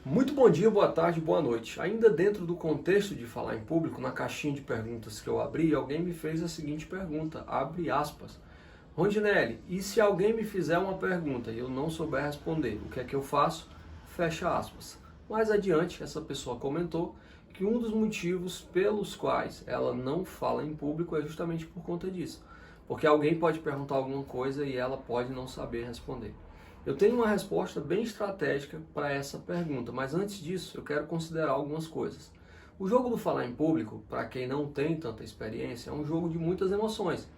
Muito bom dia, boa tarde, boa noite. Ainda dentro do contexto de falar em público, na caixinha de perguntas que eu abri, alguém me fez a seguinte pergunta, abre aspas. Rondinelli, e se alguém me fizer uma pergunta e eu não souber responder, o que é que eu faço? Fecha aspas. Mais adiante, essa pessoa comentou que um dos motivos pelos quais ela não fala em público é justamente por conta disso. Porque alguém pode perguntar alguma coisa e ela pode não saber responder. Eu tenho uma resposta bem estratégica para essa pergunta, mas antes disso eu quero considerar algumas coisas. O jogo do falar em público, para quem não tem tanta experiência, é um jogo de muitas emoções.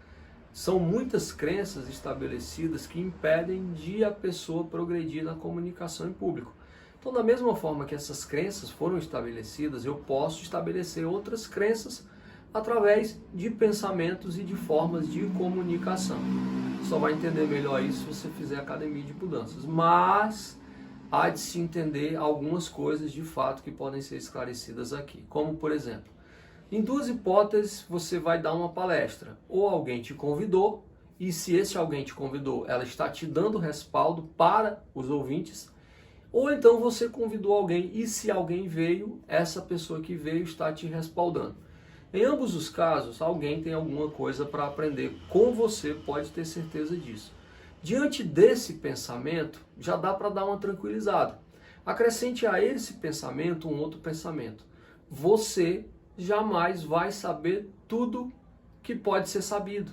São muitas crenças estabelecidas que impedem de a pessoa progredir na comunicação em público. Então, da mesma forma que essas crenças foram estabelecidas, eu posso estabelecer outras crenças através de pensamentos e de formas de comunicação. Só vai entender melhor isso se você fizer academia de mudanças. Mas há de se entender algumas coisas de fato que podem ser esclarecidas aqui. Como, por exemplo, em duas hipóteses você vai dar uma palestra. Ou alguém te convidou, e se esse alguém te convidou, ela está te dando respaldo para os ouvintes. Ou então você convidou alguém, e se alguém veio, essa pessoa que veio está te respaldando. Em ambos os casos, alguém tem alguma coisa para aprender com você, pode ter certeza disso. Diante desse pensamento, já dá para dar uma tranquilizada. Acrescente a esse pensamento um outro pensamento. Você jamais vai saber tudo que pode ser sabido.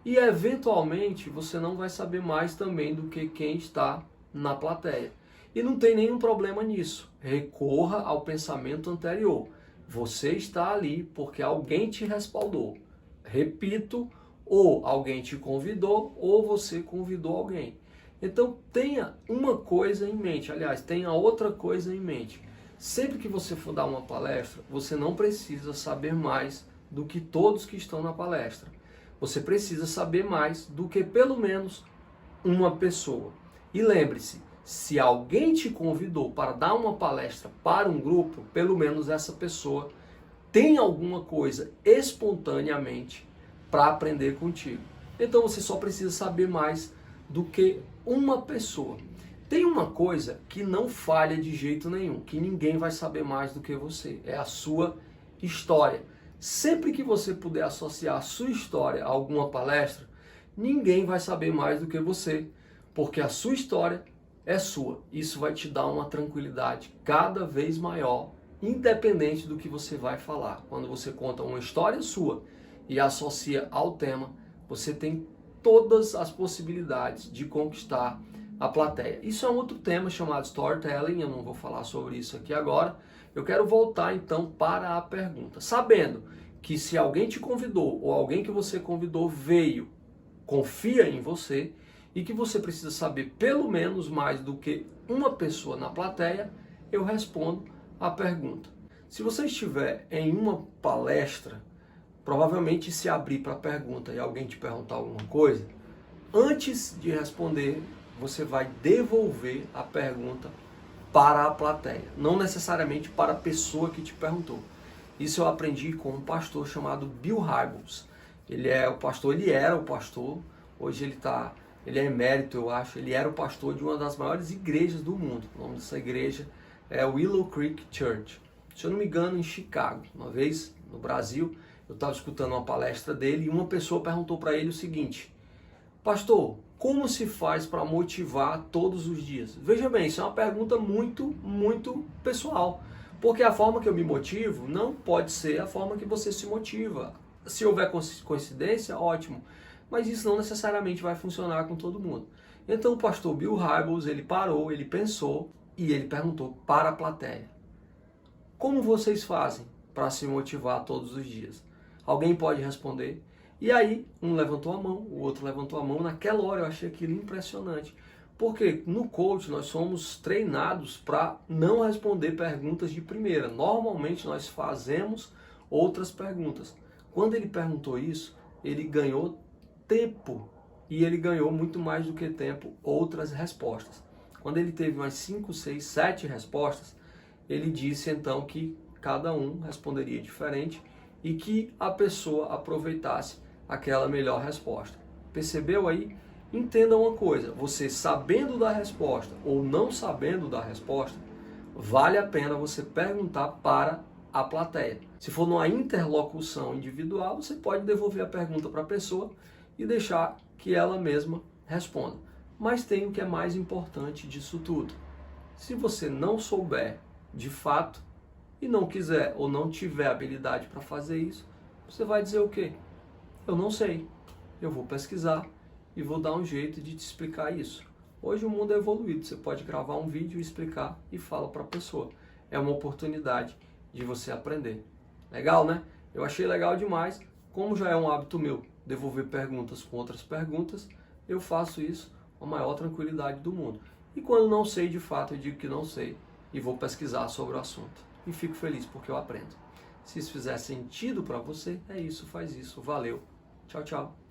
E eventualmente você não vai saber mais também do que quem está na plateia. E não tem nenhum problema nisso. Recorra ao pensamento anterior. Você está ali porque alguém te respaldou. Repito, ou alguém te convidou, ou você convidou alguém. Então tenha uma coisa em mente, aliás, tenha outra coisa em mente. Sempre que você for dar uma palestra, você não precisa saber mais do que todos que estão na palestra. Você precisa saber mais do que pelo menos uma pessoa. E lembre-se, se alguém te convidou para dar uma palestra para um grupo, pelo menos essa pessoa tem alguma coisa espontaneamente para aprender contigo. Então você só precisa saber mais do que uma pessoa. Tem uma coisa que não falha de jeito nenhum, que ninguém vai saber mais do que você, é a sua história. Sempre que você puder associar a sua história a alguma palestra, ninguém vai saber mais do que você, porque a sua história é sua. Isso vai te dar uma tranquilidade cada vez maior, independente do que você vai falar. Quando você conta uma história sua e associa ao tema, você tem todas as possibilidades de conquistar a plateia. Isso é um outro tema chamado storytelling, eu não vou falar sobre isso aqui agora. Eu quero voltar então para a pergunta. Sabendo que se alguém te convidou ou alguém que você convidou veio, confia em você, e que você precisa saber pelo menos mais do que uma pessoa na plateia, eu respondo a pergunta. Se você estiver em uma palestra, provavelmente se abrir para a pergunta e alguém te perguntar alguma coisa, antes de responder, você vai devolver a pergunta para a plateia, não necessariamente para a pessoa que te perguntou. Isso eu aprendi com um pastor chamado Bill Hybels. Ele era o pastor, hoje ele é emérito, eu acho. Ele era o pastor de uma das maiores igrejas do mundo. O nome dessa igreja é Willow Creek Church. Se eu não me engano, em Chicago. Uma vez, no Brasil, eu estava escutando uma palestra dele e uma pessoa perguntou para ele o seguinte: pastor, como se faz para motivar todos os dias? Veja bem, isso é uma pergunta muito pessoal. Porque a forma que eu me motivo não pode ser a forma que você se motiva. Se houver coincidência, ótimo. Mas isso não necessariamente vai funcionar com todo mundo. Então o pastor Bill Hybels, ele parou, ele pensou e ele perguntou para a plateia: como vocês fazem para se motivar todos os dias? Alguém pode responder? E aí, um levantou a mão, o outro levantou a mão. Naquela hora eu achei aquilo impressionante. Porque no coach nós somos treinados para não responder perguntas de primeira. Normalmente nós fazemos outras perguntas. Quando ele perguntou isso, ele ganhou tempo, e ele ganhou muito mais do que tempo, outras respostas. Quando ele teve umas 5, 6, 7 respostas, ele disse então que cada um responderia diferente e que a pessoa aproveitasse aquela melhor resposta. Percebeu aí? Entenda uma coisa, você sabendo da resposta ou não sabendo da resposta, vale a pena você perguntar para a plateia. Se for numa interlocução individual, você pode devolver a pergunta para a pessoa e deixar que ela mesma responda. Mas tem o que é mais importante disso tudo. Se você não souber de fato e não quiser ou não tiver habilidade para fazer isso, você vai dizer o quê? Eu não sei. Eu vou pesquisar e vou dar um jeito de te explicar isso. Hoje o mundo é evoluído, você pode gravar um vídeo, explicar e fala para a pessoa. É uma oportunidade de você aprender. Legal, né? Eu achei legal demais. Como já é um hábito meu devolver perguntas com outras perguntas, eu faço isso com a maior tranquilidade do mundo. E quando não sei de fato, eu digo que não sei e vou pesquisar sobre o assunto. E fico feliz porque eu aprendo. Se isso fizer sentido para você, é isso, faz isso. Valeu. Tchau, tchau.